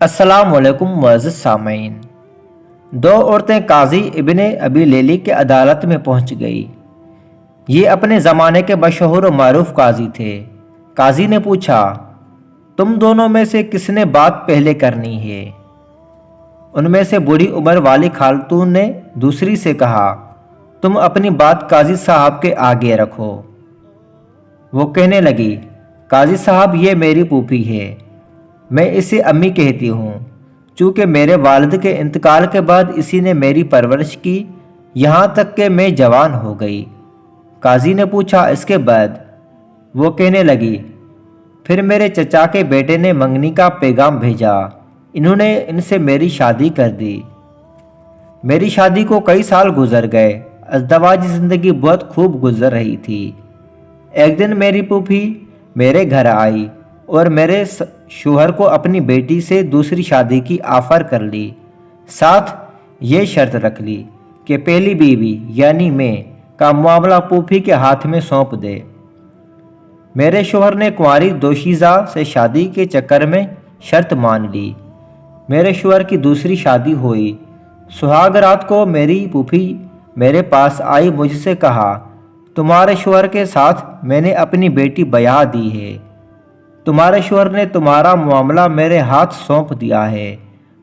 السلام علیکم معزز سامعین۔ دو عورتیں قاضی ابن ابی لیلی کے عدالت میں پہنچ گئی۔ یہ اپنے زمانے کے مشہور و معروف قاضی تھے۔ قاضی نے پوچھا، تم دونوں میں سے کس نے بات پہلے کرنی ہے؟ ان میں سے بوڑھی عمر والی خاتون نے دوسری سے کہا، تم اپنی بات قاضی صاحب کے آگے رکھو۔ وہ کہنے لگی، قاضی صاحب یہ میری پھوپھی ہے، میں اسے امی کہتی ہوں، چونکہ میرے والد کے انتقال کے بعد اسی نے میری پرورش کی یہاں تک کہ میں جوان ہو گئی۔ قاضی نے پوچھا، اس کے بعد؟ وہ کہنے لگی، پھر میرے چچا کے بیٹے نے منگنی کا پیغام بھیجا، انہوں نے ان سے میری شادی کر دی۔ میری شادی کو کئی سال گزر گئے، ازدواجی زندگی بہت خوب گزر رہی تھی۔ ایک دن میری پھوپھی میرے گھر آئی اور میرے شوہر کو اپنی بیٹی سے دوسری شادی کی آفر کر لی، ساتھ یہ شرط رکھ لی کہ پہلی بیوی یعنی میں کا معاملہ پھوپھی کے ہاتھ میں سونپ دے۔ میرے شوہر نے کنواری دوشیزہ سے شادی کے چکر میں شرط مان لی۔ میرے شوہر کی دوسری شادی ہوئی۔ سہاگ رات کو میری پھوپھی میرے پاس آئی، مجھ سے کہا، تمہارے شوہر کے ساتھ میں نے اپنی بیٹی بیاہ دی ہے، تمہارے شوہر نے تمہارا معاملہ میرے ہاتھ سونپ دیا ہے،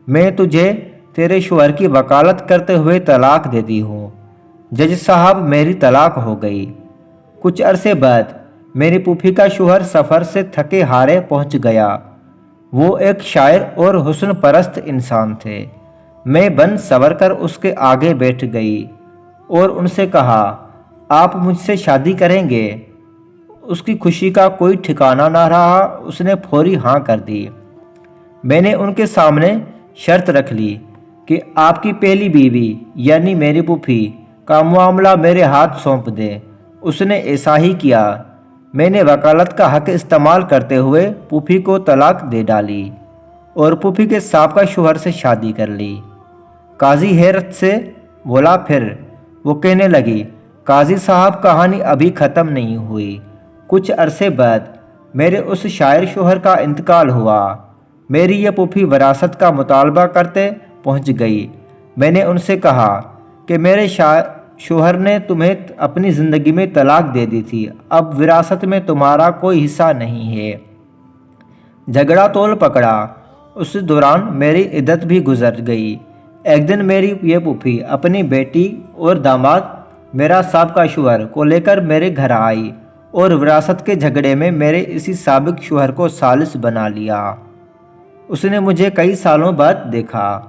میں تجھے تیرے شوہر کی وکالت کرتے ہوئے طلاق دیتی ہوں۔ جج صاحب، میری طلاق ہو گئی۔ کچھ عرصے بعد میری پھوپھی کا شوہر سفر سے تھکے ہارے پہنچ گیا۔ وہ ایک شاعر اور حسن پرست انسان تھے۔ میں بن سور کر اس کے آگے بیٹھ گئی اور ان سے کہا، آپ مجھ سے شادی کریں گے؟ اس کی خوشی کا کوئی ٹھکانہ نہ رہا، اس نے فوری ہاں کر دی۔ میں نے ان کے سامنے شرط رکھ لی کہ آپ کی پہلی بیوی یعنی میری پھوپھی کا معاملہ میرے ہاتھ سونپ دیں۔ اس نے ایسا ہی کیا۔ میں نے وکالت کا حق استعمال کرتے ہوئے پھوپھی کو طلاق دے ڈالی اور پھوپھی کے سابقہ شوہر سے شادی کر لی۔ قاضی حیرت سے بولا، پھر؟ وہ کہنے لگی، قاضی صاحب، کہانی ابھی ختم نہیں ہوئی۔ کچھ عرصے بعد میرے اس شاعر شوہر کا انتقال ہوا۔ میری یہ پھوپھی وراثت کا مطالبہ کرتے پہنچ گئی۔ میں نے ان سے کہا کہ میرے شوہر نے تمہیں اپنی زندگی میں طلاق دے دی تھی، اب وراثت میں تمہارا کوئی حصہ نہیں ہے۔ جھگڑا تول پکڑا۔ اس دوران میری عدت بھی گزر گئی۔ ایک دن میری یہ پھوپھی اپنی بیٹی اور داماد میرا سابقہ شوہر کو لے کر میرے گھر آئی اور وراثت کے جھگڑے میں میرے اسی سابق شوہر کو ثالث بنا لیا۔ اس نے مجھے کئی سالوں بعد دیکھا۔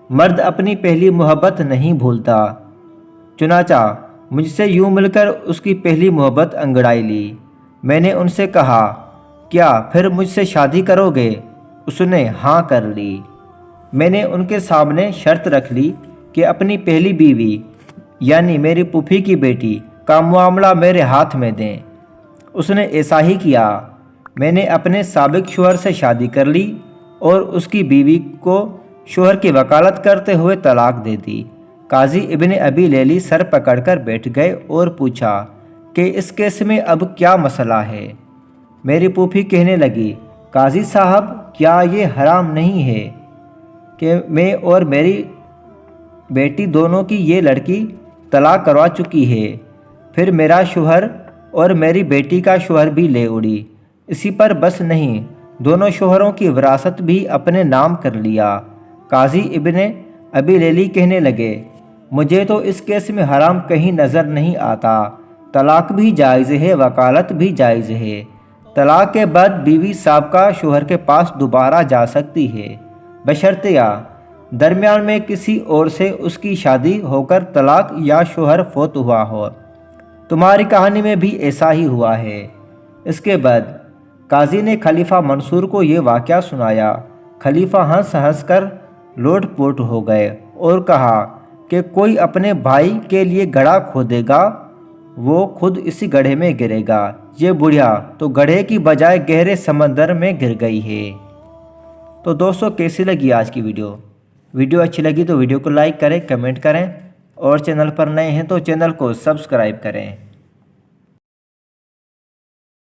مرد اپنی پہلی محبت نہیں بھولتا، چنانچہ مجھ سے یوں مل کر اس کی پہلی محبت انگڑائی لی۔ میں نے ان سے کہا، کیا پھر مجھ سے شادی کرو گے؟ اس نے ہاں کر لی۔ میں نے ان کے سامنے شرط رکھ لی کہ اپنی پہلی بیوی یعنی میری پھوپھی کی بیٹی کا معاملہ میرے ہاتھ میں دیں۔ اس نے ایسا ہی کیا۔ میں نے اپنے سابق شوہر سے شادی کر لی اور اس کی بیوی کو شوہر کی وکالت کرتے ہوئے طلاق دے دی۔ قاضی ابن ابی لیلی سر پکڑ کر بیٹھ گئے اور پوچھا کہ اس کیس میں اب کیا مسئلہ ہے؟ میری پھوپھی کہنے لگی، قاضی صاحب، کیا یہ حرام نہیں ہے کہ میں اور میری بیٹی دونوں کی یہ لڑکی طلاق کروا چکی ہے، پھر میرا شوہر اور میری بیٹی کا شوہر بھی لے اڑی۔ اسی پر بس نہیں، دونوں شوہروں کی وراثت بھی اپنے نام کر لیا۔ قاضی ابن ابی لیلی کہنے لگے، مجھے تو اس کیس میں حرام کہیں نظر نہیں آتا۔ طلاق بھی جائز ہے، وکالت بھی جائز ہے۔ طلاق کے بعد بیوی سابقہ شوہر کے پاس دوبارہ جا سکتی ہے، بشرطیہ درمیان میں کسی اور سے اس کی شادی ہو کر طلاق یا شوہر فوت ہوا ہو۔ تمہاری کہانی میں بھی ایسا ہی ہوا ہے۔ اس کے بعد قاضی نے خلیفہ منصور کو یہ واقعہ سنایا۔ خلیفہ ہنس ہنس کر لوٹ پوٹ ہو گئے اور کہا کہ کوئی اپنے بھائی کے لیے گڑھا کھودے گا، وہ خود اسی گڑھے میں گرے گا۔ یہ بڑھیا تو گڑھے کی بجائے گہرے سمندر میں گر گئی ہے۔ تو دوستو، کیسی لگی آج کی ویڈیو اچھی لگی تو ویڈیو کو لائک کریں، کمنٹ کریں اور چینل پر نئے ہیں تو چینل کو سبسکرائب کریں۔